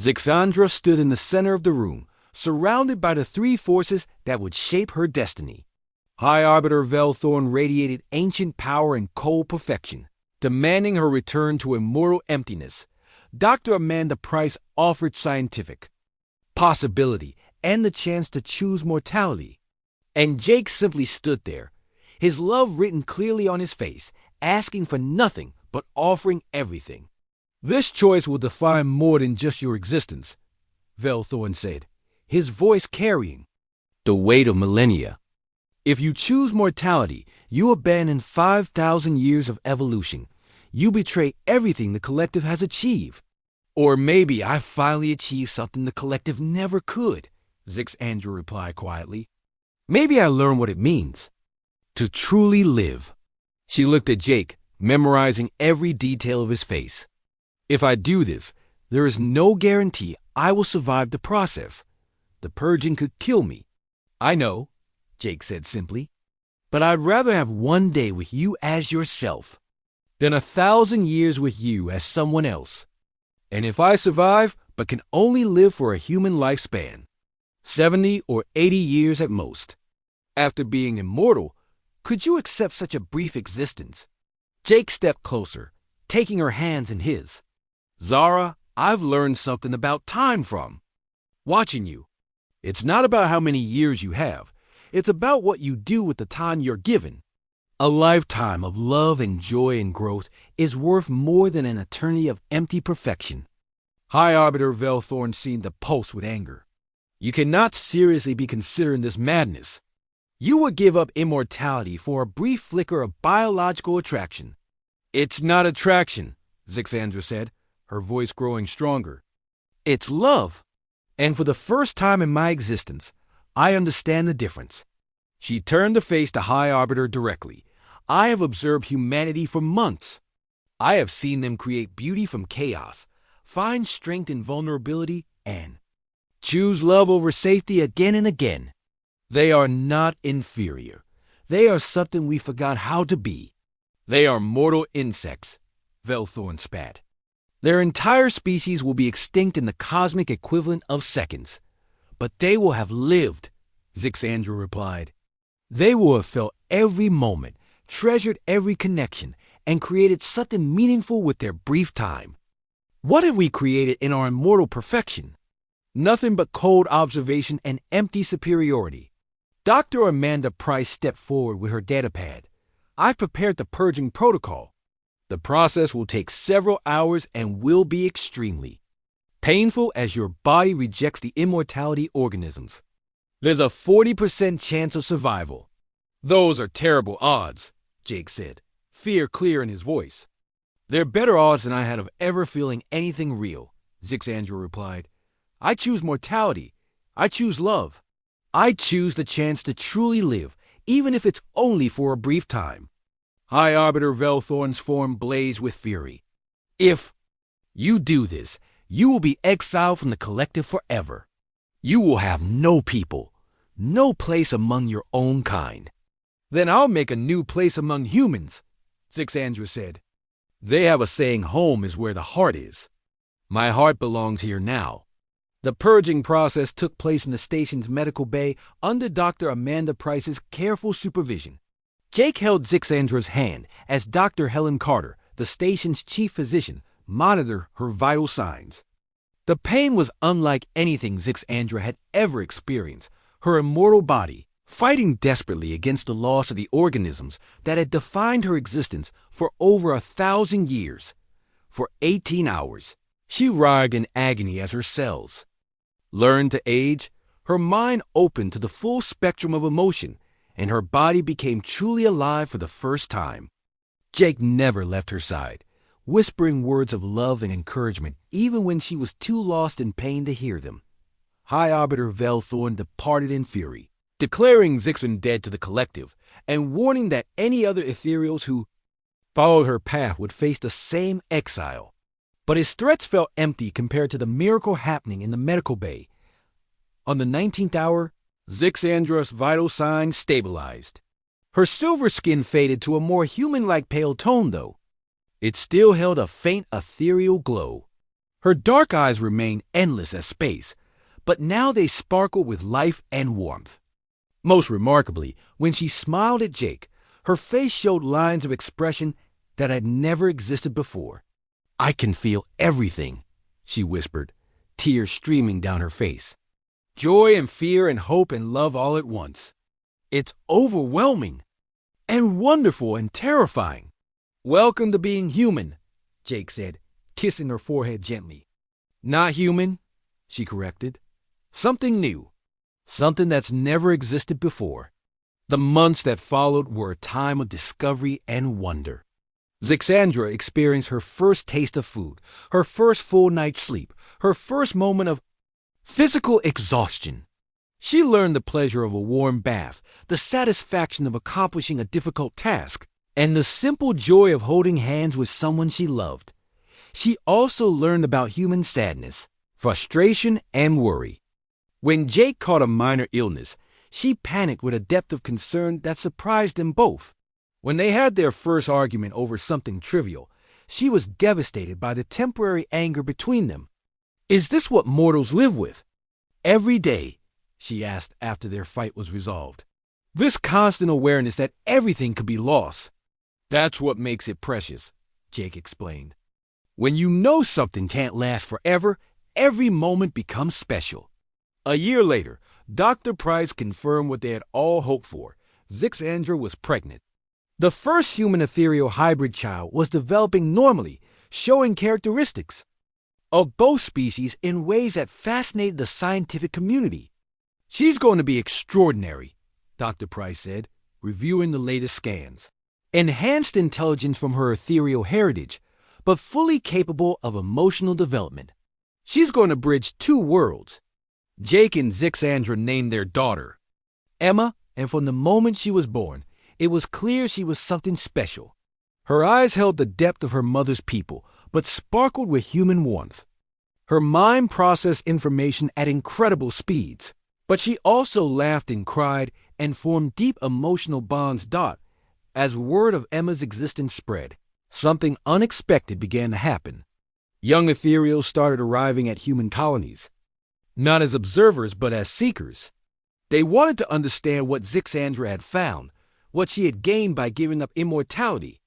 Zixandra stood in the center of the room, surrounded by the three forces that would shape her destiny. High Arbiter Velthorn radiated ancient power and cold perfection, demanding her return to immortal emptiness. Dr. Amanda Price offered scientific possibility and the chance to choose mortality. And Jake simply stood there, his love written clearly on his face, asking for nothing but offering everything. "This choice will define more than just your existence," Velthorn said, his voice carrying the weight of millennia. "If you choose mortality, you abandon 5,000 years of evolution. You betray everything the collective has achieved. Or maybe I finally achieved something the collective never could," Zixandra replied quietly. "Maybe I learned what it means to truly live." She looked at Jake, memorizing every detail of his face. "If I do this, there is no guarantee I will survive the process. The purging could kill me." "I know," Jake said simply, "but I'd rather have one day with you as yourself than 1,000 years with you as someone else. And if I survive but can only live for a human lifespan, 70 or 80 years at most, after being immortal, could you accept such a brief existence?" Jake stepped closer, taking her hands in his. "Zara, I've learned something about time from watching you. It's not about how many years you have. It's about what you do with the time you're given. A lifetime of love and joy and growth is worth more than an eternity of empty perfection." High Arbiter Velthorn seemed to pulse with anger. "You cannot seriously be considering this madness. You would give up immortality for a brief flicker of biological attraction." "It's not attraction," Zixandra said, her voice growing stronger. "It's love. And for the first time in my existence, I understand the difference." She turned to face the High Arbiter directly. "I have observed humanity for months. I have seen them create beauty from chaos, find strength in vulnerability, and choose love over safety again and again. They are not inferior. They are something we forgot how to be. They are mortal insects," Velthorn spat. "Their entire species will be extinct in the cosmic equivalent of seconds. But they will have lived," Zixandra replied. "They will have felt every moment, treasured every connection, and created something meaningful with their brief time. What have we created in our immortal perfection? Nothing but cold observation and empty superiority." Dr. Amanda Price stepped forward with her datapad. "I've prepared the purging protocol. The process will take several hours and will be extremely painful as your body rejects the immortality organisms. There's a 40% chance of survival." "Those are terrible odds," Jake said, fear clear in his voice. "They're better odds than I had of ever feeling anything real," Zixandra replied. "I choose mortality. I choose love. I choose the chance to truly live, even if it's only for a brief time." High Arbiter Velthorn's form blazed with fury. "If you do this, you will be exiled from the collective forever. You will have no people, no place among your own kind." "Then I'll make a new place among humans," Zixandra said. "They have a saying, home is where the heart is. My heart belongs here now." The purging process took place in the station's medical bay under Dr. Amanda Price's careful supervision. Jake held Zixandra's hand as Dr. Helen Carter, the station's chief physician, monitored her vital signs. The pain was unlike anything Zixandra had ever experienced. Her immortal body, fighting desperately against the loss of the organisms that had defined her existence for over 1,000 years. For 18 hours, she writhed in agony as her cells learned to age. Her mind opened to the full spectrum of emotion, and her body became truly alive for the first time. Jake never left her side, whispering words of love and encouragement even when she was too lost in pain to hear them. High Arbiter Velthorn departed in fury, declaring Zixan dead to the collective, and warning that any other ethereals who followed her path would face the same exile. But his threats felt empty compared to the miracle happening in the medical bay. On the 19th hour, Zixandra's vital signs stabilized. Her silver skin faded to a more human-like pale tone, though. It still held a faint ethereal glow. Her dark eyes remained endless as space, but now they sparkled with life and warmth. Most remarkably, when she smiled at Jake, her face showed lines of expression that had never existed before. "I can feel everything," she whispered, tears streaming down her face. "Joy and fear and hope and love all at once. It's overwhelming and wonderful and terrifying." "Welcome to being human," Jake said, kissing her forehead gently. "Not human," she corrected. "Something new. Something that's never existed before." The months that followed were a time of discovery and wonder. Zixandra experienced her first taste of food, her first full night's sleep, her first moment of physical exhaustion. She learned the pleasure of a warm bath, the satisfaction of accomplishing a difficult task, and the simple joy of holding hands with someone she loved. She also learned about human sadness, frustration, and worry. When Jake caught a minor illness, she panicked with a depth of concern that surprised them both. When they had their first argument over something trivial, she was devastated by the temporary anger between them. "Is this what mortals live with every day?" she asked after their fight was resolved. "This constant awareness that everything could be lost." "That's what makes it precious," Jake explained. "When you know something can't last forever, every moment becomes special." A year later, Dr. Price confirmed what they had all hoped for. Zixandra was pregnant. The first human ethereal hybrid child was developing normally, showing characteristics of both species in ways that fascinated the scientific community. "She's going to be extraordinary," Dr. Price said, reviewing the latest scans. "Enhanced intelligence from her ethereal heritage, but fully capable of emotional development. She's going to bridge two worlds." Jake and Zixandra named their daughter Emma, and from the moment she was born, it was clear she was something special. Her eyes held the depth of her mother's people, but sparkled with human warmth. Her mind processed information at incredible speeds, but she also laughed and cried and formed deep emotional bonds. As word of Emma's existence spread, something unexpected began to happen. Young ethereals started arriving at human colonies, not as observers but as seekers. They wanted to understand what Zixandra had found, what she had gained by giving up immortality.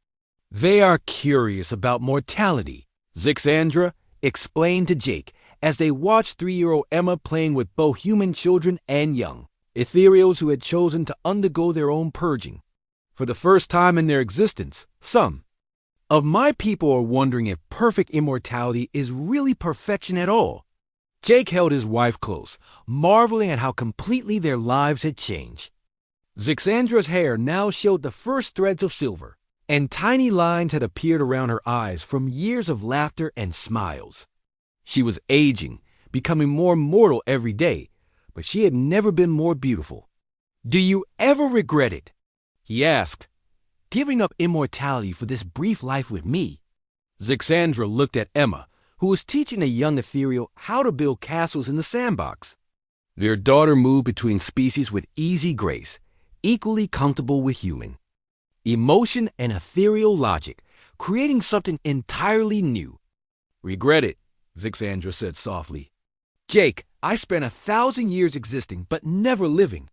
"They are curious about mortality," Zixandra explained to Jake as they watched 3-year-old Emma playing with both human children and young ethereals who had chosen to undergo their own purging. For the first time in their existence, some of my people are wondering if perfect immortality is really perfection at all. Jake held his wife close, marveling at how completely their lives had changed. Zixandra's hair now showed the first threads of silver, and tiny lines had appeared around her eyes from years of laughter and smiles. She was aging, becoming more mortal every day, but she had never been more beautiful. "Do you ever regret it?" he asked. "Giving up immortality for this brief life with me?" Zixandra looked at Emma, who was teaching a young ethereal how to build castles in the sandbox. Their daughter moved between species with easy grace, equally comfortable with human emotion and ethereal logic, creating something entirely new. "Regret it," Zixandra said softly. "Jake, I spent 1,000 years existing but never living.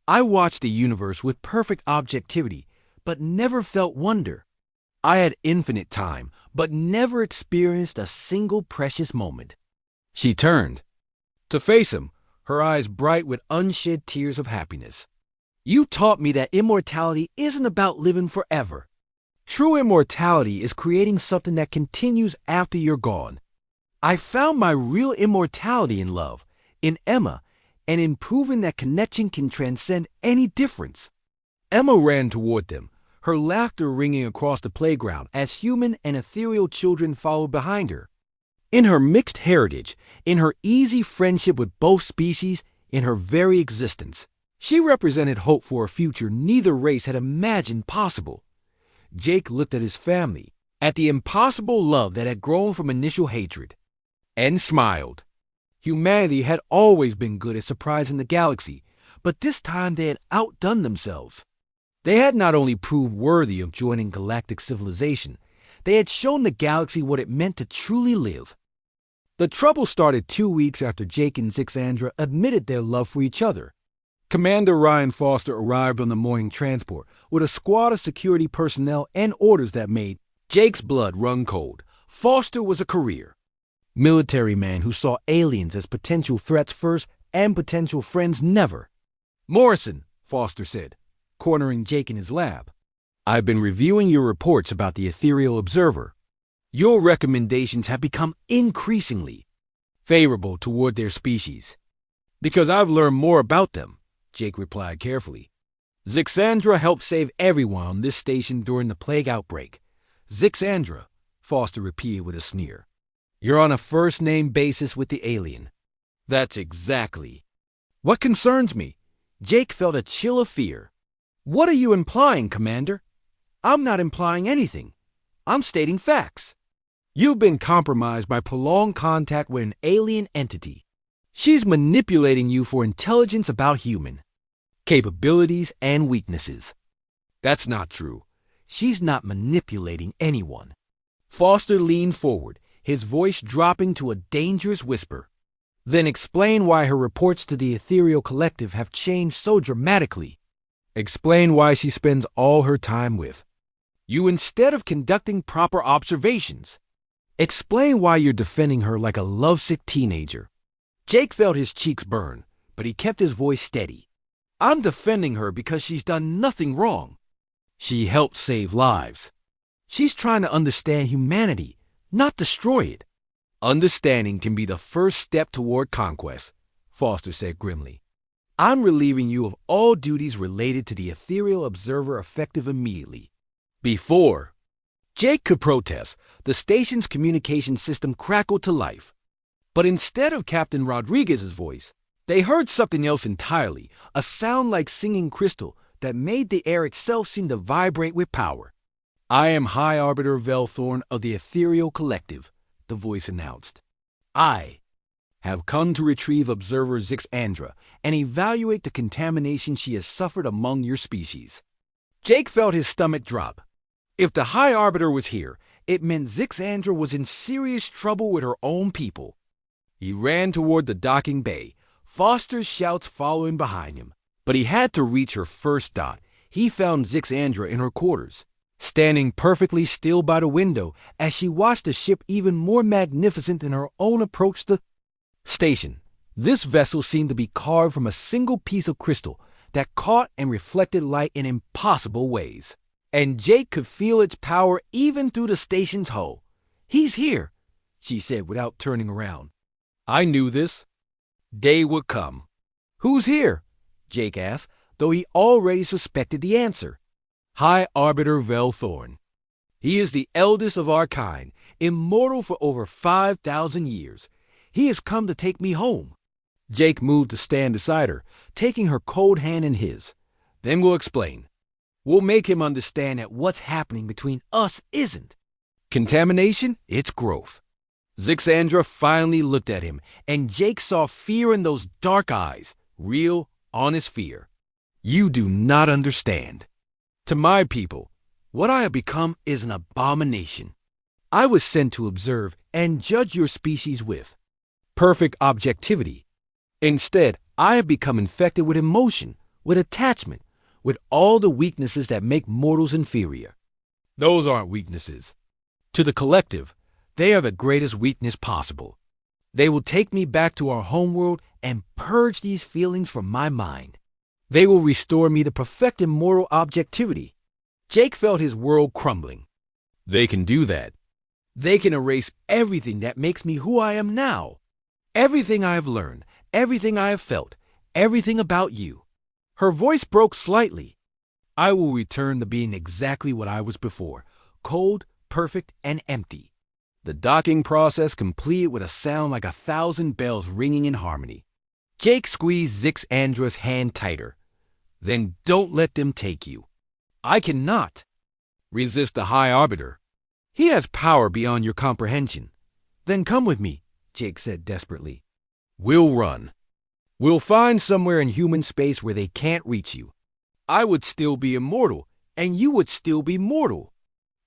I watched the universe with perfect objectivity but never felt wonder. I had infinite time but never experienced a single precious moment." She turned to face him, her eyes bright with unshed tears of happiness. "You taught me that immortality isn't about living forever. True immortality is creating something that continues after you're gone. I found my real immortality in love, in Emma, and in proving that connection can transcend any difference." Emma ran toward them, her laughter ringing across the playground as human and ethereal children followed behind her. In her mixed heritage, in her easy friendship with both species, in her very existence, she represented hope for a future neither race had imagined possible. Jake looked at his family, at the impossible love that had grown from initial hatred, and smiled. Humanity had always been good at surprising the galaxy, but this time they had outdone themselves. They had not only proved worthy of joining galactic civilization, they had shown the galaxy what it meant to truly live. The trouble started 2 weeks after Jake and Zixandra admitted their love for each other. Commander Ryan Foster arrived on the morning transport with a squad of security personnel and orders that made Jake's blood run cold. Foster was a career military man who saw aliens as potential threats first and potential friends never. "Morrison," Foster said, cornering Jake in his lab, "I've been reviewing your reports about the ethereal observer. Your recommendations have become increasingly favorable toward their species." "Because I've learned more about them," Jake replied carefully. "Zixandra helped save everyone on this station during the plague outbreak." "Zixandra," Foster repeated with a sneer. "You're on a first-name basis with the alien." "That's exactly what concerns me." Jake felt a chill of fear. "What are you implying, Commander?" "I'm not implying anything. I'm stating facts. You've been compromised by prolonged contact with an alien entity. She's manipulating you for intelligence about human capabilities and weaknesses." "That's not true. She's not manipulating anyone." Foster leaned forward, his voice dropping to a dangerous whisper. "Then explain why her reports to the Ethereal Collective have changed so dramatically. Explain why she spends all her time with you instead of conducting proper observations. Explain why you're defending her like a lovesick teenager." Jake felt his cheeks burn, but he kept his voice steady. "I'm defending her because she's done nothing wrong. She helped save lives. She's trying to understand humanity, not destroy it." "Understanding can be the first step toward conquest," Foster said grimly. "I'm relieving you of all duties related to the Ethereal Observer effective immediately." Before Jake could protest, the station's communication system crackled to life. But instead of Captain Rodriguez's voice, they heard something else entirely, a sound like singing crystal that made the air itself seem to vibrate with power. "I am High Arbiter Velthorn of the Ethereal Collective," the voice announced. "I have come to retrieve Observer Zixandra and evaluate the contamination she has suffered among your species." Jake felt his stomach drop. If the High Arbiter was here, it meant Zixandra was in serious trouble with her own people. He ran toward the docking bay, Foster's shouts following behind him. But he had to reach her first. He found Zixandra in her quarters, standing perfectly still by the window as she watched a ship even more magnificent than her own approach the station. This vessel seemed to be carved from a single piece of crystal that caught and reflected light in impossible ways. And Jake could feel its power even through the station's hull. "He's here," she said without turning around. "I knew this day would come." "Who's here?" Jake asked, though he already suspected the answer. "High Arbiter Velthorn. He is the eldest of our kind, immortal for over 5,000 years. He has come to take me home." Jake moved to stand beside her, taking her cold hand in his. "Then we'll explain. We'll make him understand that what's happening between us isn't contamination, it's growth." Zixandra finally looked at him, and Jake saw fear in those dark eyes, real, honest fear. "You do not understand. To my people, what I have become is an abomination. I was sent to observe and judge your species with perfect objectivity. Instead, I have become infected with emotion, with attachment, with all the weaknesses that make mortals inferior. Those aren't weaknesses. To the collective, they are the greatest weakness possible. They will take me back to our homeworld and purge these feelings from my mind. They will restore me to perfected moral objectivity." Jake felt his world crumbling. "They can do that. They can erase everything that makes me who I am now. Everything I have learned, everything I have felt, everything about you." Her voice broke slightly. "I will return to being exactly what I was before, cold, perfect, and empty." The docking process completed with a sound like 1,000 bells ringing in harmony. Jake squeezed Zixandra's hand tighter. "Then don't let them take you." "I cannot resist the High Arbiter. He has power beyond your comprehension." "Then come with me," Jake said desperately. "We'll run. We'll find somewhere in human space where they can't reach you. I would still be immortal, and you would still be mortal.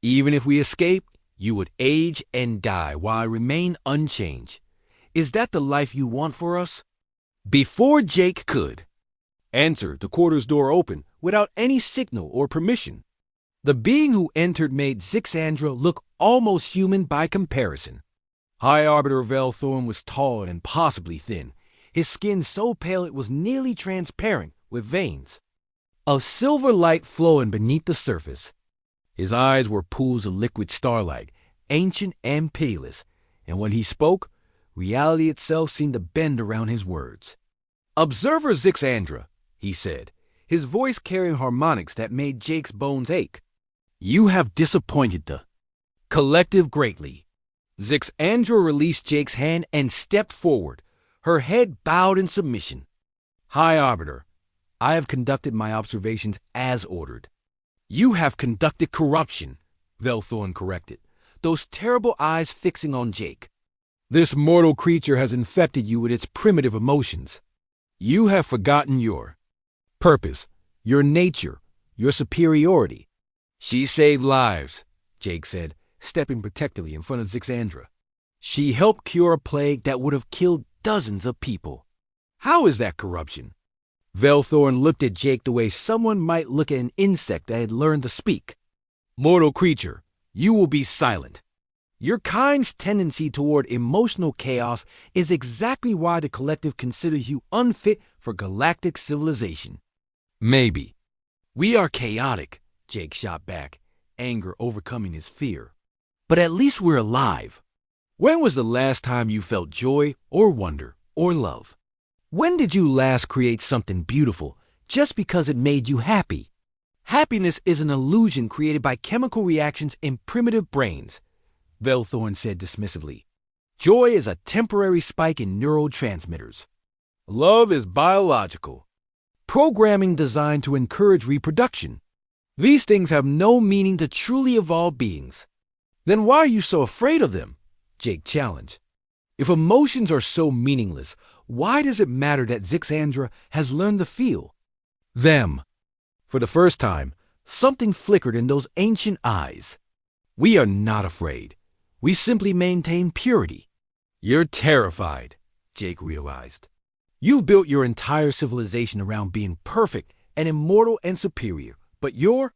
Even if we escape, you would age and die while I remain unchanged. Is that the life you want for us? Before Jake could answer, the quarters door opened without any signal or permission. The being who entered made Zixandra look almost human by comparison. High Arbiter Velthorn was tall and impossibly thin, his skin so pale it was nearly transparent with veins of silver light flowing beneath the surface. His eyes were pools of liquid starlight, ancient and pitiless, and when he spoke, reality itself seemed to bend around his words. "Observer Zixandra," he said, his voice carrying harmonics that made Jake's bones ache. "You have disappointed the collective greatly." Zixandra released Jake's hand and stepped forward, her head bowed in submission. "High Arbiter, I have conducted my observations as ordered." "You have conducted corruption," Velthorn corrected, those terrible eyes fixing on Jake. "This mortal creature has infected you with its primitive emotions. You have forgotten your purpose, your nature, your superiority." "She saved lives," Jake said, stepping protectively in front of Zixandra. "She helped cure a plague that would have killed dozens of people. How is that corruption?" Velthorn looked at Jake the way someone might look at an insect that had learned to speak. "Mortal creature, you will be silent. Your kind's tendency toward emotional chaos is exactly why the collective considers you unfit for galactic civilization." "Maybe. We are chaotic," Jake shot back, anger overcoming his fear. "But at least we're alive. When was the last time you felt joy or wonder or love? When did you last create something beautiful just because it made you happy? Happiness is an illusion created by chemical reactions in primitive brains," Velthorn said dismissively. "Joy is a temporary spike in neurotransmitters. Love is biological. Programming designed to encourage reproduction. These things have no meaning to truly evolved beings." "Then why are you so afraid of them?" Jake challenged. "If emotions are so meaningless, why does it matter that Zixandra has learned to feel them?" For the first time, something flickered in those ancient eyes. "We are not afraid. We simply maintain purity." "You're terrified," Jake realized. "You've built your entire civilization around being perfect and immortal and superior, but you're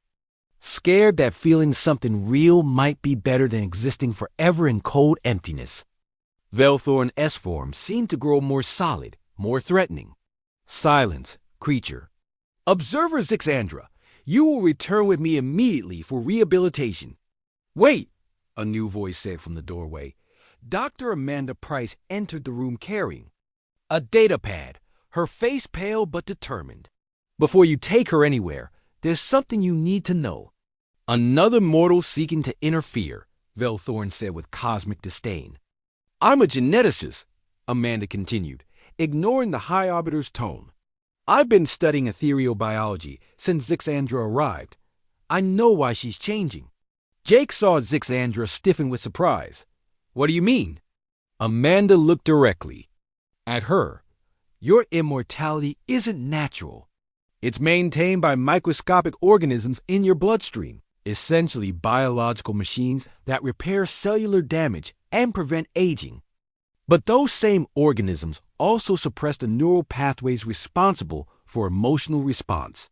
scared that feeling something real might be better than existing forever in cold emptiness." Velthorn S-form seemed to grow more solid, more threatening. "Silence, creature. Observer Zixandra, you will return with me immediately for rehabilitation." "Wait," a new voice said from the doorway. Dr. Amanda Price entered the room carrying a data pad, her face pale but determined. "Before you take her anywhere, there's something you need to know." "Another mortal seeking to interfere," Velthorn said with cosmic disdain. "I'm a geneticist," Amanda continued, ignoring the High Arbiter's tone. "I've been studying ethereal biology since Zixandra arrived. I know why she's changing." Jake saw Zixandra stiffen with surprise. "What do you mean?" Amanda looked directly at her. "Your immortality isn't natural. It's maintained by microscopic organisms in your bloodstream, essentially biological machines that repair cellular damage and prevent aging. But those same organisms also suppress the neural pathways responsible for emotional response."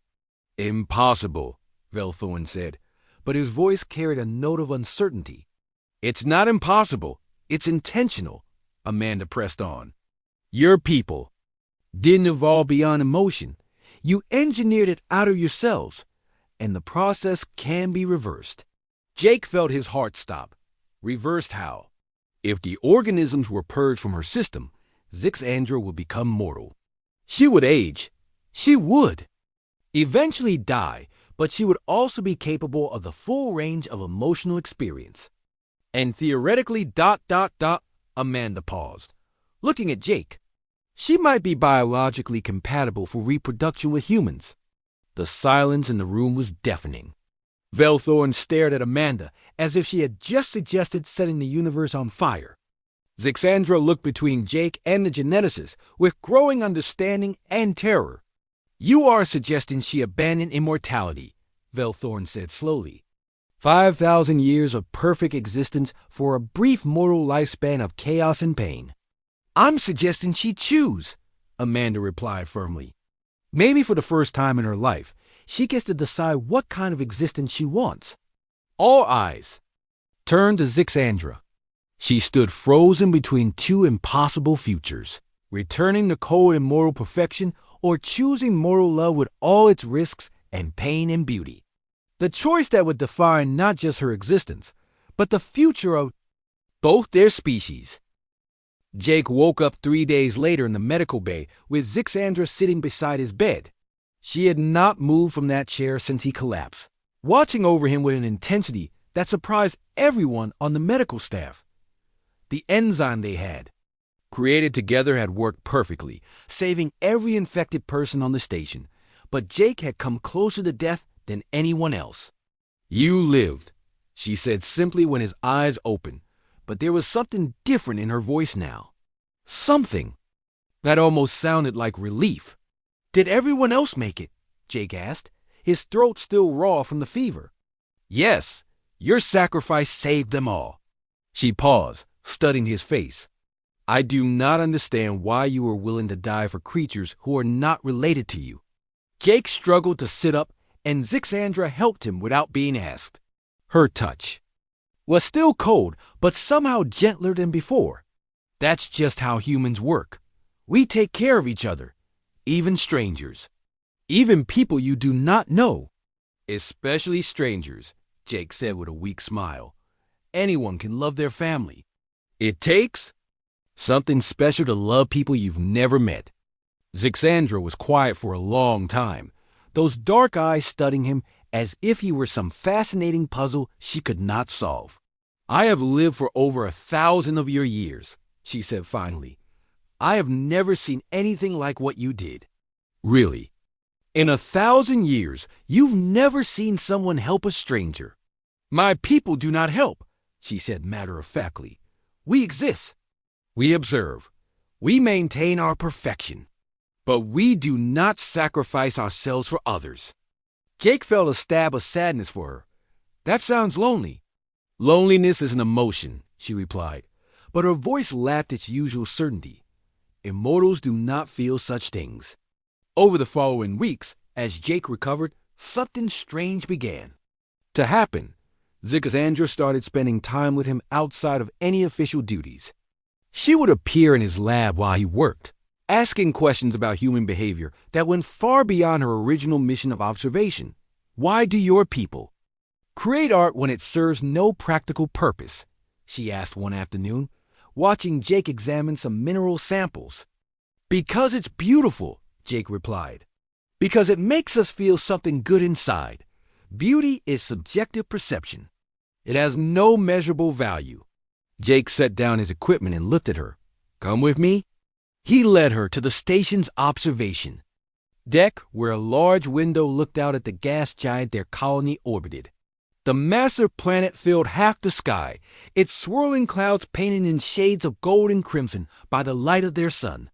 "Impossible," Velthorn said, but his voice carried a note of uncertainty. "It's not impossible, it's intentional," Amanda pressed on. "Your people didn't evolve beyond emotion. You engineered it out of yourselves, and the process can be reversed." Jake felt his heart stop. Reversed how? If the organisms were purged from her system, Zixandra would become mortal. She would age. She would eventually die, but she would also be capable of the full range of emotional experience. And theoretically, Amanda paused, looking at Jake. She might be biologically compatible for reproduction with humans. The silence in the room was deafening. Velthorn stared at Amanda as if she had just suggested setting the universe on fire. Zixandra looked between Jake and the geneticist with growing understanding and terror. "You are suggesting she abandoned immortality," Velthorn said slowly. 5,000 years of perfect existence for a brief mortal lifespan of chaos and pain. I'm suggesting she choose, Amanda replied firmly. Maybe for the first time in her life, she gets to decide what kind of existence she wants. All eyes turned to Zixandra. She stood frozen between two impossible futures, returning to cold and moral perfection or choosing mortal love with all its risks and pain and beauty. The choice that would define not just her existence, but the future of both their species. Jake woke up 3 days later in the medical bay with Zixandra sitting beside his bed. She had not moved from that chair since he collapsed, watching over him with an intensity that surprised everyone on the medical staff. The enzyme they had created together had worked perfectly, saving every infected person on the station, but Jake had come closer to death than anyone else. You lived, she said simply when his eyes opened, but there was something different in her voice now. Something that almost sounded like relief. Did everyone else make it? Jake asked, his throat still raw from the fever. Yes, your sacrifice saved them all. She paused, studying his face. I do not understand why you were willing to die for creatures who are not related to you. Jake struggled to sit up, and Zixandra helped him without being asked. Her touch was still cold, but somehow gentler than before. That's just how humans work. We take care of each other, even strangers, even people you do not know. Especially strangers, Jake said with a weak smile. Anyone can love their family. It takes something special to love people you've never met. Zixandra was quiet for a long time, those dark eyes studying him as if he were some fascinating puzzle she could not solve. I have lived for over 1,000 of your years, she said finally. I have never seen anything like what you did. Really? In 1,000 years, you've never seen someone help a stranger. My people do not help, she said matter-of-factly. We exist. We observe. We maintain our perfection. But we do not sacrifice ourselves for others. Jake felt a stab of sadness for her. That sounds lonely. Loneliness is an emotion, she replied, but her voice lacked its usual certainty. Immortals do not feel such things. Over the following weeks, as Jake recovered, something strange began to happen. Zixandra started spending time with him outside of any official duties. She would appear in his lab while he worked, asking questions about human behavior that went far beyond her original mission of observation. Why do your people create art when it serves no practical purpose? She asked one afternoon, watching Jake examine some mineral samples. Because it's beautiful, Jake replied. Because it makes us feel something good inside. Beauty is subjective perception. It has no measurable value. Jake set down his equipment and looked at her. Come with me? He led her to the station's observation deck, where a large window looked out at the gas giant their colony orbited. The massive planet filled half the sky, its swirling clouds painted in shades of gold and crimson by the light of their sun.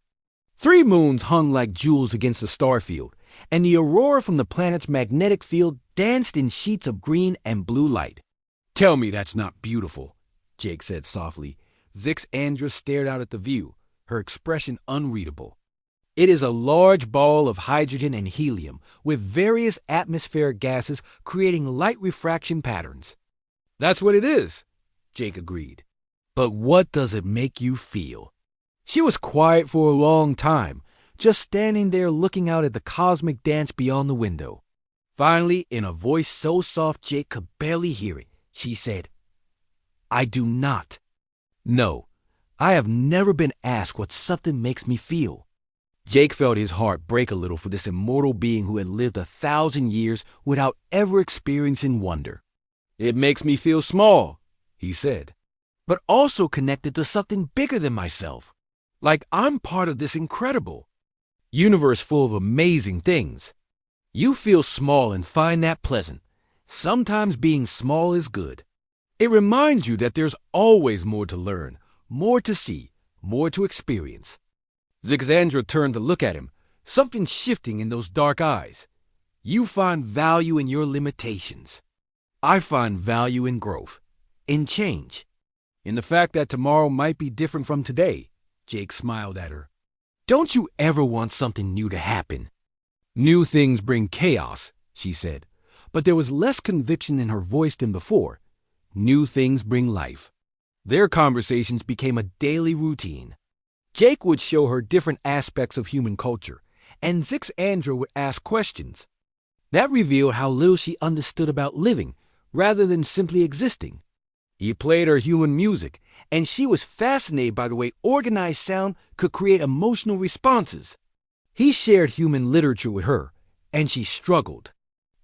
3 moons hung like jewels against the starfield, and the aurora from the planet's magnetic field danced in sheets of green and blue light. Tell me that's not beautiful, Jake said softly. Zixandra stared out at the view, her expression unreadable. It is a large ball of hydrogen and helium with various atmospheric gases creating light refraction patterns. That's what it is, Jake agreed. But what does it make you feel? She was quiet for a long time, just standing there looking out at the cosmic dance beyond the window. Finally, in a voice so soft Jake could barely hear it, she said, I do not. No, I have never been asked what something makes me feel. Jake felt his heart break a little for this immortal being who had lived 1,000 years without ever experiencing wonder. It makes me feel small, he said, but also connected to something bigger than myself. Like I'm part of this incredible universe full of amazing things. You feel small and find that pleasant. Sometimes being small is good. It reminds you that there's always more to learn, more to see, more to experience. Zixandra turned to look at him, something shifting in those dark eyes. You find value in your limitations. I find value in growth, in change, in the fact that tomorrow might be different from today. Jake smiled at her. Don't you ever want something new to happen? New things bring chaos, she said, but there was less conviction in her voice than before. New things bring life. Their conversations became a daily routine. Jake would show her different aspects of human culture, and Zixandra would ask questions. That revealed how little she understood about living, rather than simply existing. He played her human music, and she was fascinated by the way organized sound could create emotional responses. He shared human literature with her, and she struggled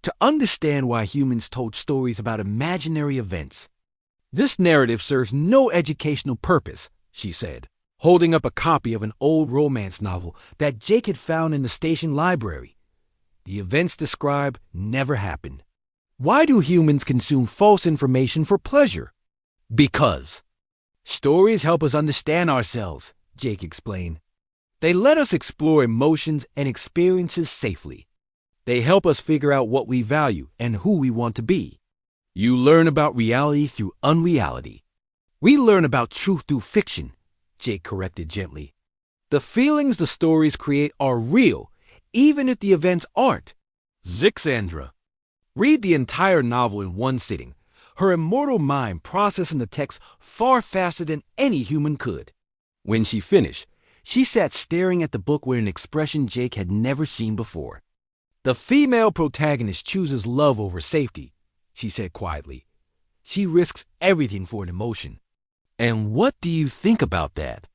to understand why humans told stories about imaginary events. This narrative serves no educational purpose, she said, holding up a copy of an old romance novel that Jake had found in the station library. The events described never happened. Why do humans consume false information for pleasure? Because stories help us understand ourselves, Jake explained. They let us explore emotions and experiences safely. They help us figure out what we value and who we want to be. You learn about reality through unreality. We learn about truth through fiction, Jake corrected gently. The feelings the stories create are real, even if the events aren't. Zixandra. Read the entire novel in one sitting, her immortal mind processing the text far faster than any human could. When she finished, she sat staring at the book with an expression Jake had never seen before. The female protagonist chooses love over safety, she said quietly. She risks everything for an emotion. And what do you think about that?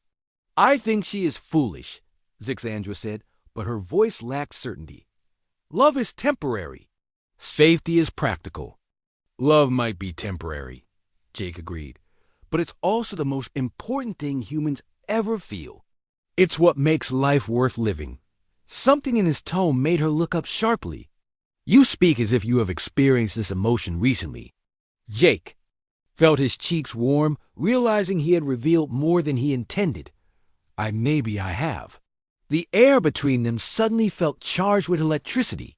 I think she is foolish, Zixandra said, but her voice lacked certainty. Love is temporary. Safety is practical. Love might be temporary, Jake agreed, but it's also the most important thing humans ever feel. It's what makes life worth living. Something in his tone made her look up sharply. You speak as if you have experienced this emotion recently. Jake felt his cheeks warm, realizing he had revealed more than he intended. Maybe I have. The air between them suddenly felt charged with electricity.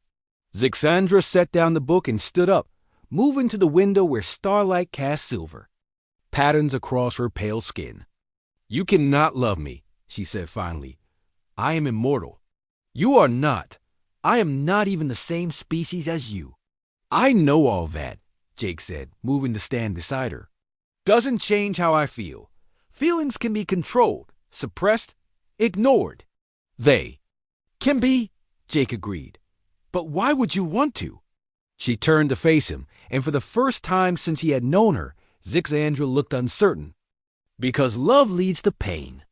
Zixandra set down the book and stood up, moving to the window where starlight cast silver patterns across her pale skin. You cannot love me, she said finally. I am immortal. You are not. I am not even the same species as you. I know all that, Jake said, moving to stand beside her. Doesn't change how I feel. Feelings can be controlled, suppressed, ignored. They can be, Jake agreed. But why would you want to? She turned to face him, and for the first time since he had known her, Zixandra looked uncertain. Because love leads to pain.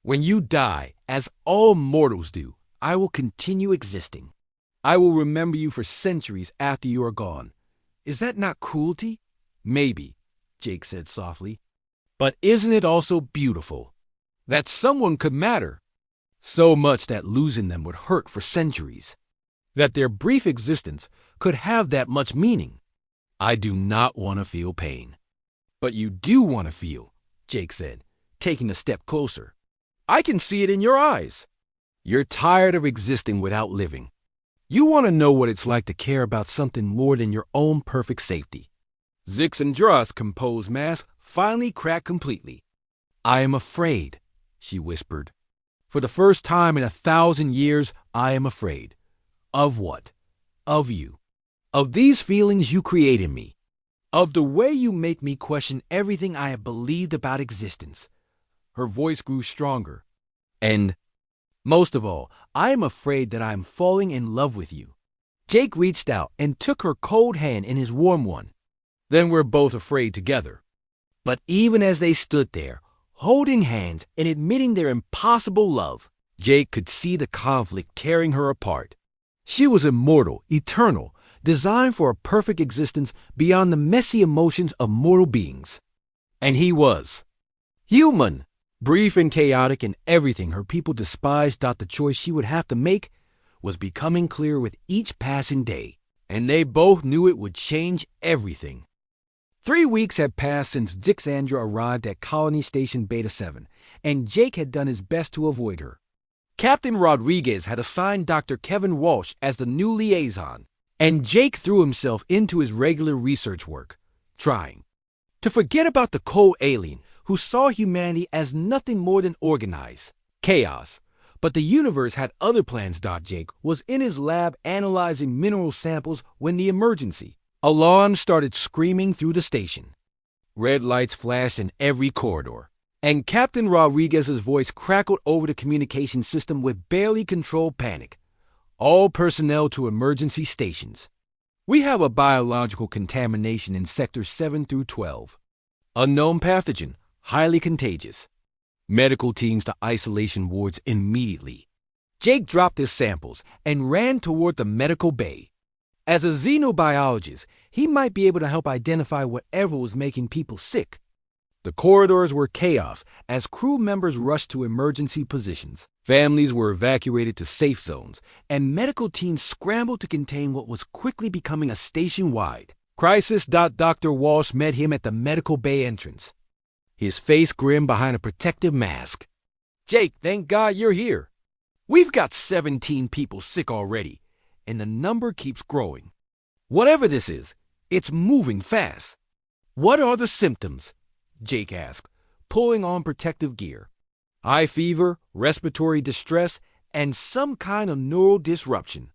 When you die, as all mortals do, I will continue existing. I will remember you for centuries after you are gone. Is that not cruelty? Maybe, Jake said softly. But isn't it also beautiful? That someone could matter. So much that losing them would hurt for centuries. That their brief existence could have that much meaning. I do not want to feel pain. But you do want to feel, Jake said, taking a step closer. I can see it in your eyes. You're tired of existing without living. You want to know what it's like to care about something more than your own perfect safety. Zixandra's composed mask finally cracked completely. I am afraid, she whispered. For the first time in 1,000 years, I am afraid. Of what? Of you. Of these feelings you create in me. Of the way you make me question everything I have believed about existence. Her voice grew stronger. And, most of all, I am afraid that I am falling in love with you. Jake reached out and took her cold hand in his warm one. Then we're both afraid together. But even as they stood there, holding hands and admitting their impossible love, Jake could see the conflict tearing her apart. She was immortal, eternal, designed for a perfect existence beyond the messy emotions of mortal beings. And he was human, brief and chaotic, and everything her people despised. The choice she would have to make was becoming clearer with each passing day, and they both knew it would change everything. 3 weeks had passed since Zixandra arrived at Colony Station Beta 7, and Jake had done his best to avoid her. Captain Rodriguez had assigned Dr. Kevin Walsh as the new liaison, and Jake threw himself into his regular research work, trying to forget about the cold alien who saw humanity as nothing more than organized chaos. But the universe had other plans. Jake was in his lab analyzing mineral samples when the emergency alarm started screaming through the station. Red lights flashed in every corridor, and Captain Rodriguez's voice crackled over the communication system with barely controlled panic. All personnel to emergency stations. We have a biological contamination in sectors 7 through 12. Unknown pathogen, highly contagious. Medical teams to isolation wards immediately. Jake dropped his samples and ran toward the medical bay. As a xenobiologist, he might be able to help identify whatever was making people sick. The corridors were chaos as crew members rushed to emergency positions. Families were evacuated to safe zones, and medical teams scrambled to contain what was quickly becoming a station-wide crisis. Dr. Walsh met him at the medical bay entrance, his face grim behind a protective mask. "Jake, thank God you're here. We've got 17 people sick already, and the number keeps growing. Whatever this is, it's moving fast." "What are the symptoms?" Jake asked, pulling on protective gear. "High fever, respiratory distress, and some kind of neural disruption.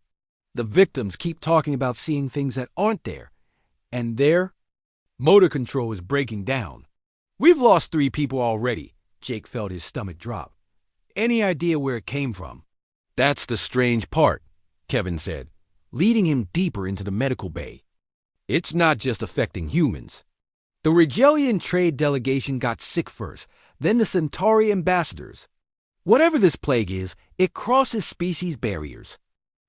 The victims keep talking about seeing things that aren't there, and their motor control is breaking down. We've lost 3 people already." Jake felt his stomach drop. "Any idea where it came from?" "That's the strange part," Kevin said, leading him deeper into the medical bay. "It's not just affecting humans. The Rigelian trade delegation got sick first, then the Centauri ambassadors. Whatever this plague is, it crosses species barriers."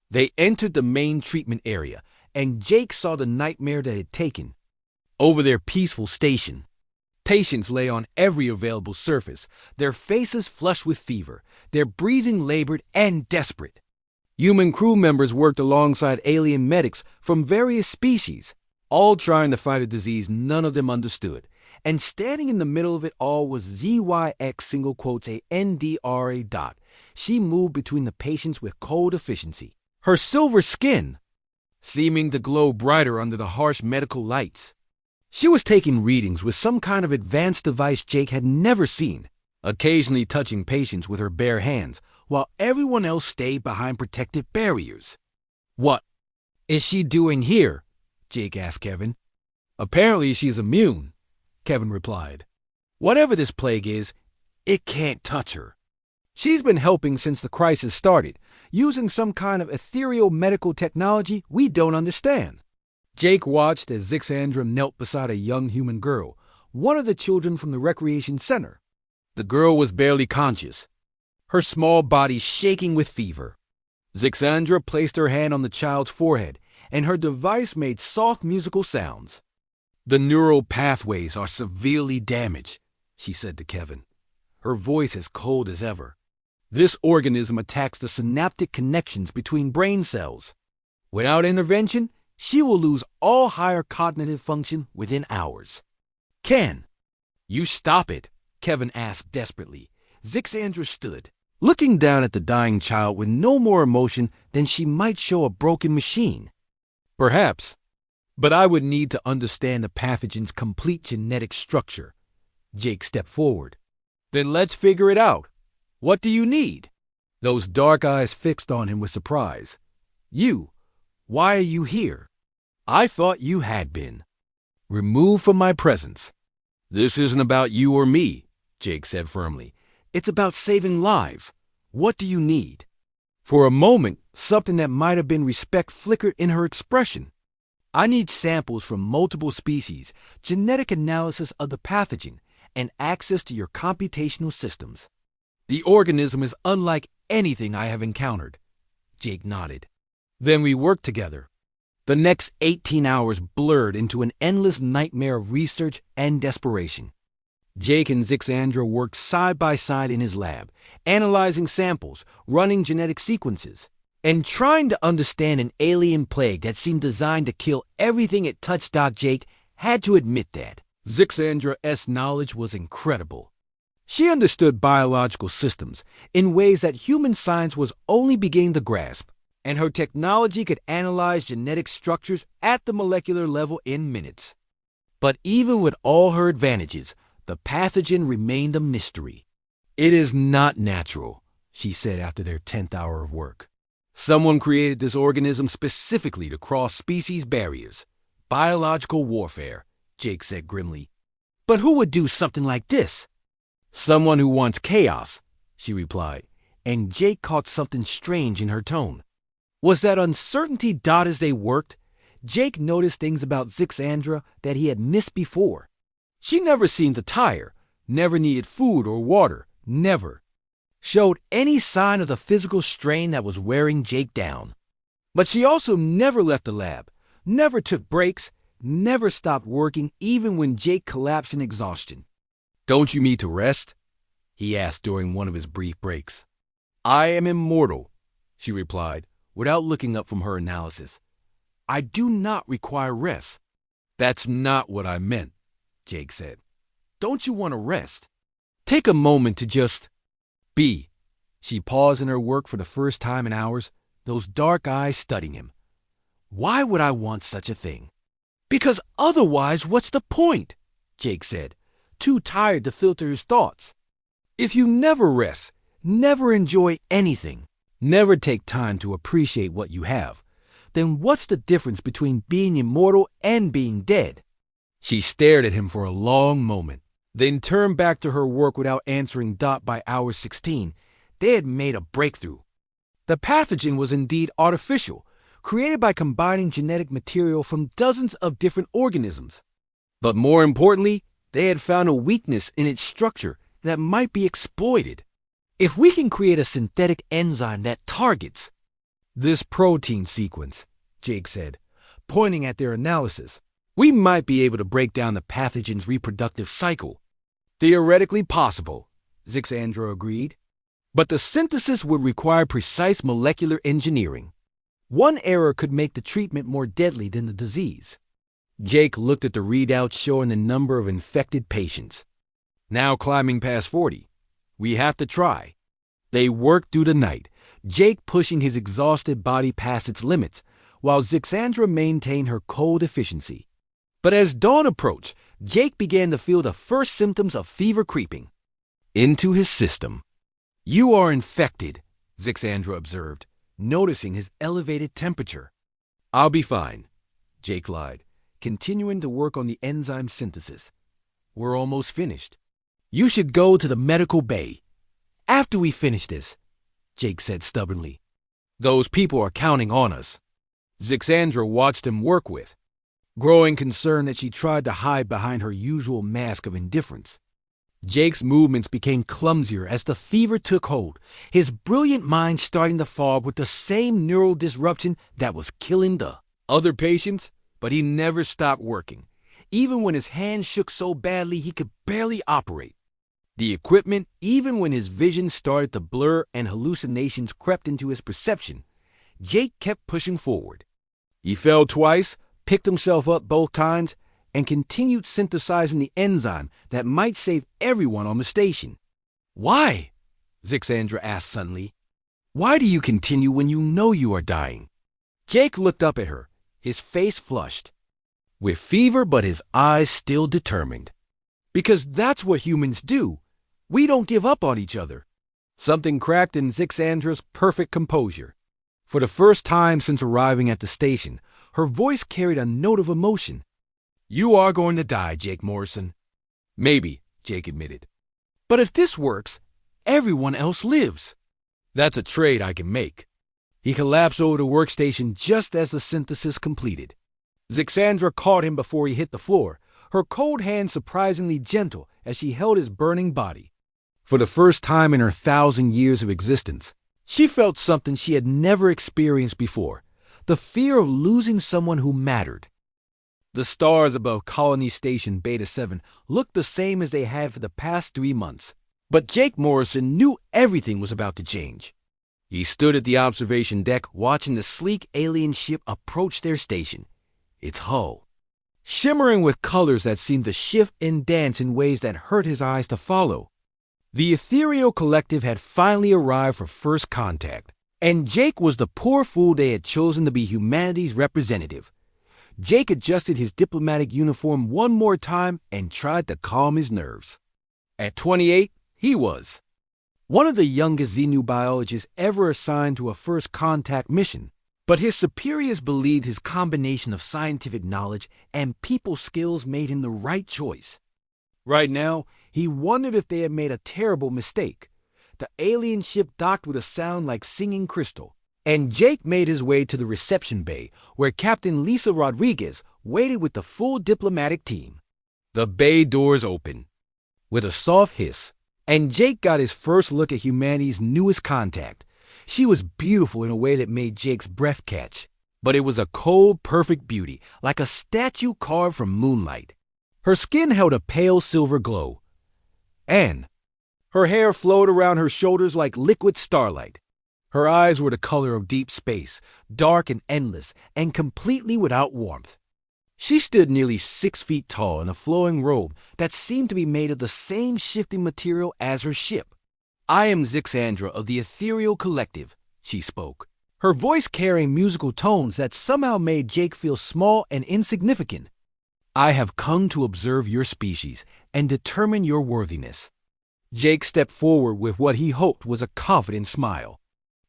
They entered the main treatment area, and Jake saw the nightmare that had taken over their peaceful station. Patients lay on every available surface, their faces flushed with fever, their breathing labored and desperate. Human crew members worked alongside alien medics from various species, all trying to fight a disease none of them understood. And standing in the middle of it all was ZYX single quotes a NDRA dot. She moved between the patients with cold efficiency, her silver skin seeming to glow brighter under the harsh medical lights. She was taking readings with some kind of advanced device Jake had never seen, occasionally touching patients with her bare hands, while everyone else stayed behind protective barriers. "What is she doing here?" Jake asked Kevin. "Apparently she's immune," Kevin replied. "Whatever this plague is, it can't touch her. She's been helping since the crisis started, using some kind of ethereal medical technology we don't understand." Jake watched as Zixandra knelt beside a young human girl, one of the children from the recreation center. The girl was barely conscious, her small body shaking with fever. Zixandra placed her hand on the child's forehead, and her device made soft musical sounds. "The neural pathways are severely damaged," she said to Kevin, her voice as cold as ever. "This organism attacks the synaptic connections between brain cells. Without intervention, she will lose all higher cognitive function within hours." "Can you stop it?" Kevin asked desperately. Zixandra stood, looking down at the dying child with no more emotion than she might show a broken machine. "Perhaps, but I would need to understand the pathogen's complete genetic structure." Jake stepped forward. "Then let's figure it out. What do you need?" Those dark eyes fixed on him with surprise. Why are you here?" "I thought you had been removed from my presence." "This isn't about you or me," Jake said firmly. "It's about saving lives. What do you need?" For a moment, something that might have been respect flickered in her expression. "I need samples from multiple species, genetic analysis of the pathogen, and access to your computational systems. The organism is unlike anything I have encountered." Jake nodded. "Then we worked together." The next 18 hours blurred into an endless nightmare of research and desperation. Jake and Zixandra worked side by side in his lab, analyzing samples, running genetic sequences, and trying to understand an alien plague that seemed designed to kill everything it touched. Jake had to admit that Zixandra's knowledge was incredible. She understood biological systems in ways that human science was only beginning to grasp, and her technology could analyze genetic structures at the molecular level in minutes. But even with all her advantages, the pathogen remained a mystery. "It is not natural," she said after their 10th hour of work. "Someone created this organism specifically to cross species barriers. Biological warfare," Jake said grimly. "But who would do something like this?" "Someone who wants chaos," she replied, and Jake caught something strange in her tone. Was that uncertainty dot as they worked? Jake noticed things about Zixandra that he had missed before. She never seemed to tire, never needed food or water, never showed any sign of the physical strain that was wearing Jake down. But she also never left the lab, never took breaks, never stopped working even when Jake collapsed in exhaustion. "Don't you need to rest?" he asked during one of his brief breaks. "I am immortal," she replied, without looking up from her analysis. "I do not require rest." "That's not what I meant," Jake said. "Don't you want to rest? Take a moment to just be." She paused in her work for the first time in hours, those dark eyes studying him. "Why would I want such a thing?" "Because otherwise, what's the point?" Jake said, too tired to filter his thoughts. "If you never rest, never enjoy anything, never take time to appreciate what you have, then what's the difference between being immortal and being dead?" She stared at him for a long moment, then turned back to her work without answering Dot by hour 16. They had made a breakthrough. The pathogen was indeed artificial, created by combining genetic material from dozens of different organisms. But more importantly, they had found a weakness in its structure that might be exploited. "If we can create a synthetic enzyme that targets this protein sequence," Jake said, pointing at their analysis, "we might be able to break down the pathogen's reproductive cycle." "Theoretically possible," Zixandra agreed. "But the synthesis would require precise molecular engineering. One error could make the treatment more deadly than the disease." Jake looked at the readouts showing the number of infected patients. "Now climbing past 40. We have to try." They worked through the night, Jake pushing his exhausted body past its limits, while Zixandra maintained her cold efficiency. But as dawn approached, Jake began to feel the first symptoms of fever creeping into his system. "You are infected," Zixandra observed, noticing his elevated temperature. "I'll be fine," Jake lied, continuing to work on the enzyme synthesis. "We're almost finished. You should go to the medical bay after we finish this," Jake said stubbornly. "Those people are counting on us." Zixandra watched him work with, growing concerned that she tried to hide behind her usual mask of indifference. Jake's movements became clumsier as the fever took hold, his brilliant mind starting to fog with the same neural disruption that was killing the other patients, but he never stopped working, even when his hands shook so badly he could barely operate. The equipment, even when his vision started to blur and hallucinations crept into his perception, Jake kept pushing forward. He fell twice, picked himself up both times, and continued synthesizing the enzyme that might save everyone on the station. "Why?" Zixandra asked suddenly. "Why do you continue when you know you are dying?" Jake looked up at her, his face flushed, with fever but his eyes still determined. "Because that's what humans do. We don't give up on each other." Something cracked in Zixandra's perfect composure. For the first time since arriving at the station, her voice carried a note of emotion. "You are going to die, Jake Morrison." "Maybe," Jake admitted. "But if this works, everyone else lives." "That's a trade I can make." He collapsed over the workstation just as the synthesis completed. Zixandra caught him before he hit the floor, her cold hand surprisingly gentle as she held his burning body. For the first time in her 1,000 years of existence, she felt something she had never experienced before, the fear of losing someone who mattered. The stars above Colony Station Beta 7 looked the same as they had for the past 3 months, but Jake Morrison knew everything was about to change. He stood at the observation deck watching the sleek alien ship approach their station, its hull shimmering with colors that seemed to shift and dance in ways that hurt his eyes to follow. The ethereal collective had finally arrived for first contact, and Jake was the poor fool they had chosen to be humanity's representative. Jake adjusted his diplomatic uniform one more time and tried to calm his nerves. At 28, he was one of the youngest xenobiologists ever assigned to a first contact mission, but his superiors believed his combination of scientific knowledge and people skills made him the right choice. Right now, he wondered if they had made a terrible mistake. The alien ship docked with a sound like singing crystal, and Jake made his way to the reception bay where Captain Lisa Rodriguez waited with the full diplomatic team. The bay doors opened with a soft hiss, and Jake got his first look at humanity's newest contact. She was beautiful in a way that made Jake's breath catch, but it was a cold, perfect beauty, like a statue carved from moonlight. Her skin held a pale silver glow, and her hair flowed around her shoulders like liquid starlight. Her eyes were the color of deep space, dark and endless, and completely without warmth. She stood nearly 6 feet tall in a flowing robe that seemed to be made of the same shifting material as her ship. "I am Zixandra of the Ethereal Collective," she spoke, her voice carrying musical tones that somehow made Jake feel small and insignificant. "I have come to observe your species and determine your worthiness." Jake stepped forward with what he hoped was a confident smile.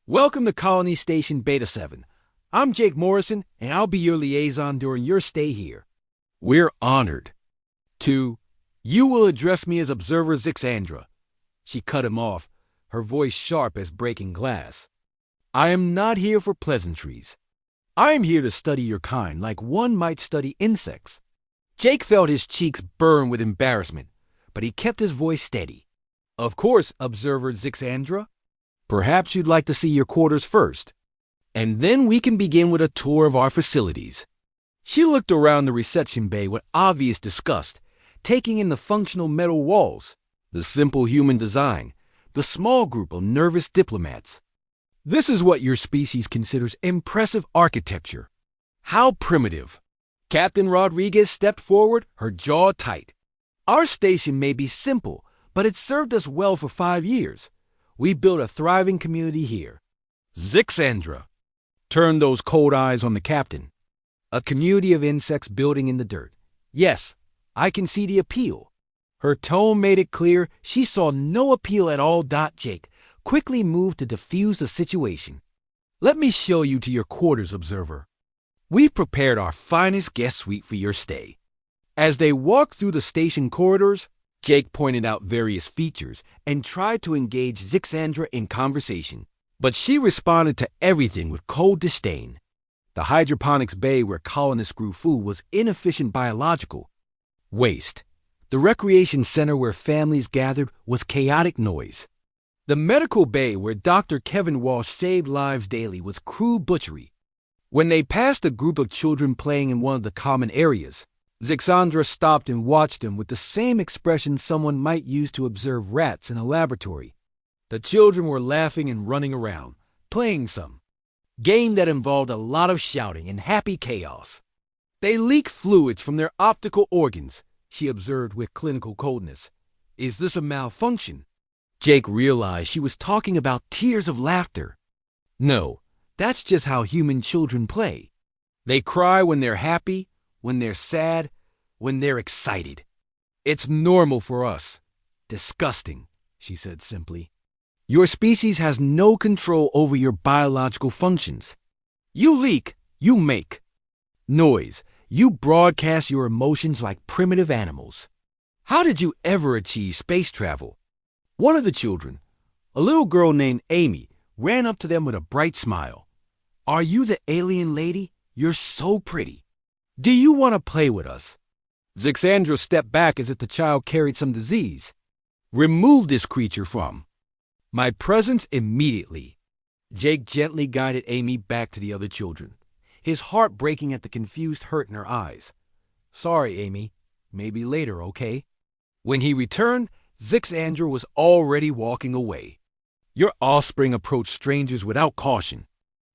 "Welcome to Colony Station Beta 7. I'm Jake Morrison, and I'll be your liaison during your stay here. We're honored to. You will address me as Observer Zixandra." She cut him off, her voice sharp as breaking glass. "I am not here for pleasantries. I am here to study your kind like one might study insects." Jake felt his cheeks burn with embarrassment, but he kept his voice steady. "Of course, Observer Zixandra. Perhaps you'd like to see your quarters first, and then we can begin with a tour of our facilities." She looked around the reception bay with obvious disgust, taking in the functional metal walls, the simple human design, the small group of nervous diplomats. "This is what your species considers impressive architecture. How primitive." Captain Rodriguez stepped forward, her jaw tight. "Our station may be simple, but it's served us well for 5 years. We built a thriving community here." Zixandra turned those cold eyes on the captain. "A community of insects building in the dirt. Yes, I can see the appeal." Her tone made it clear she saw no appeal at all. Jake quickly moved to defuse the situation. "Let me show you to your quarters, Observer. We've prepared our finest guest suite for your stay." As they walked through the station corridors, Jake pointed out various features and tried to engage Zixandra in conversation, but she responded to everything with cold disdain. The hydroponics bay where colonists grew food was inefficient biological waste. The recreation center where families gathered was chaotic noise. The medical bay where Dr. Kevin Walsh saved lives daily was crude butchery. When they passed a group of children playing in one of the common areas, Zixandra stopped and watched them with the same expression someone might use to observe rats in a laboratory. The children were laughing and running around, playing some game that involved a lot of shouting and happy chaos. "They leak fluids from their optical organs," she observed with clinical coldness. "Is this a malfunction?" Jake realized she was talking about tears of laughter. "No, that's just how human children play. They cry when they're happy, when they're sad, when they're excited. It's normal for us." "Disgusting," she said simply. "Your species has no control over your biological functions. You leak, you make noise, you broadcast your emotions like primitive animals. How did you ever achieve space travel?" One of the children, a little girl named Amy, ran up to them with a bright smile. "Are you the alien lady? You're so pretty. Do you want to play with us?" Zixandra stepped back as if the child carried some disease. "Remove this creature from my presence immediately." Jake gently guided Amy back to the other children, his heart breaking at the confused hurt in her eyes. "Sorry, Amy. Maybe later, okay?" When he returned, Zixandra was already walking away. "Your offspring approach strangers without caution.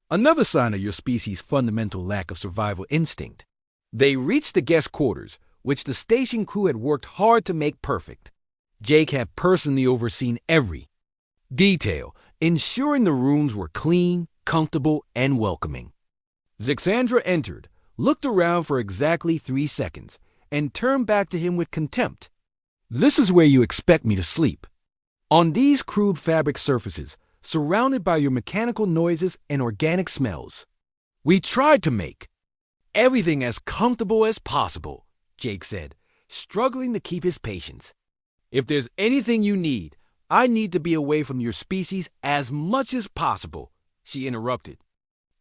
Another sign of your species' fundamental lack of survival instinct." They reached the guest quarters, which the station crew had worked hard to make perfect. Jake had personally overseen every detail, ensuring the rooms were clean, comfortable, and welcoming. Zixandra entered, looked around for exactly 3 seconds, and turned back to him with contempt. This is where you expect me to sleep. On these crude fabric surfaces, surrounded by your mechanical noises and organic smells. We tried to make everything as comfortable as possible, Jake said, struggling to keep his patience. If there's anything you need, I need to be away from your species as much as possible, she interrupted.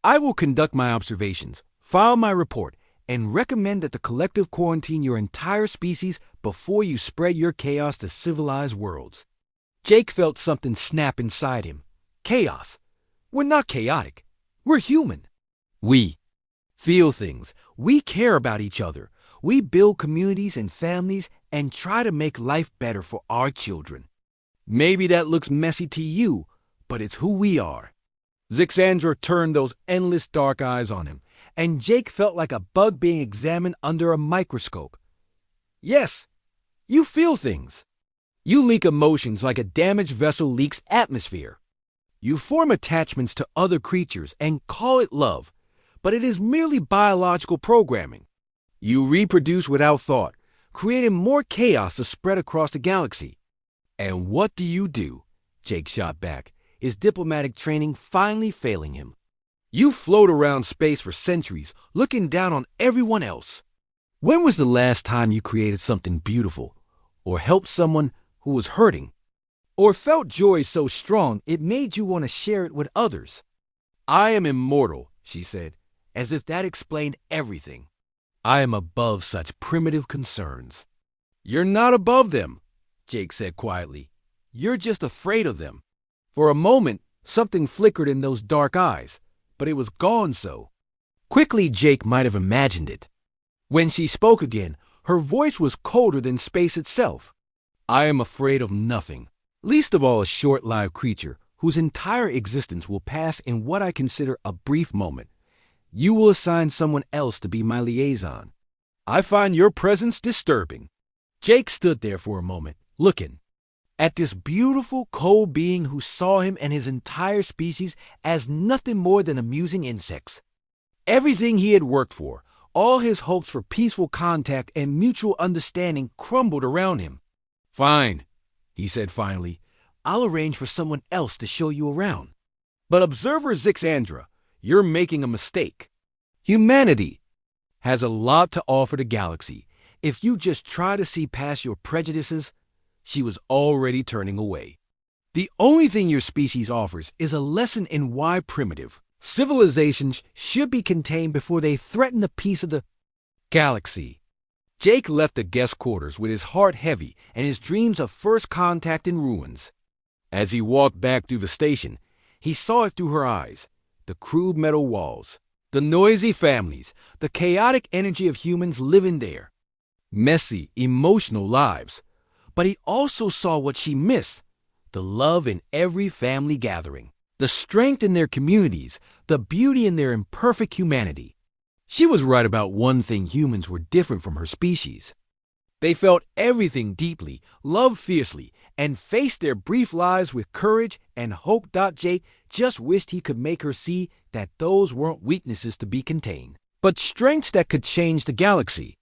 I will conduct my observations, file my report, and recommend that the collective quarantine your entire species before you spread your chaos to civilized worlds. Jake felt something snap inside him. Chaos. We're not chaotic. We're human. We feel things. We care about each other. We build communities and families and try to make life better for our children. Maybe that looks messy to you, but it's who we are. Zixandra turned those endless dark eyes on him, and Jake felt like a bug being examined under a microscope. Yes, you feel things. You leak emotions like a damaged vessel leaks atmosphere. You form attachments to other creatures and call it love, but it is merely biological programming. You reproduce without thought, creating more chaos to spread across the galaxy. And what do? Jake shot back, his diplomatic training finally failing him. You float around space for centuries, looking down on everyone else. When was the last time you created something beautiful, or helped someone who was hurting, or felt joy so strong it made you want to share it with others? I am immortal, she said, as if that explained everything. I am above such primitive concerns. You're not above them, Jake said quietly. You're just afraid of them. For a moment, something flickered in those dark eyes, but it was gone so quickly Jake might have imagined it. When she spoke again, her voice was colder than space itself. I am afraid of nothing, least of all a short-lived creature whose entire existence will pass in what I consider a brief moment. You will assign someone else to be my liaison. I find your presence disturbing. Jake stood there for a moment, looking at this beautiful, cold being who saw him and his entire species as nothing more than amusing insects. Everything he had worked for, all his hopes for peaceful contact and mutual understanding crumbled around him. Fine, he said finally. I'll arrange for someone else to show you around. But Observer Zixandra, you're making a mistake. Humanity has a lot to offer the galaxy. If you just try to see past your prejudices, she was already turning away. The only thing your species offers is a lesson in why primitive civilizations should be contained before they threaten the peace of the galaxy. Jake left the guest quarters with his heart heavy and his dreams of first contact in ruins. As he walked back through the station, he saw it through her eyes, the crude metal walls, the noisy families, the chaotic energy of humans living there. Messy, emotional lives. But he also saw what she missed, the love in every family gathering, the strength in their communities, the beauty in their imperfect humanity. She was right about one thing: humans were different from her species. They felt everything deeply, loved fiercely, and faced their brief lives with courage and hope. Jake just wished he could make her see that those weren't weaknesses to be contained, but strengths that could change the galaxy.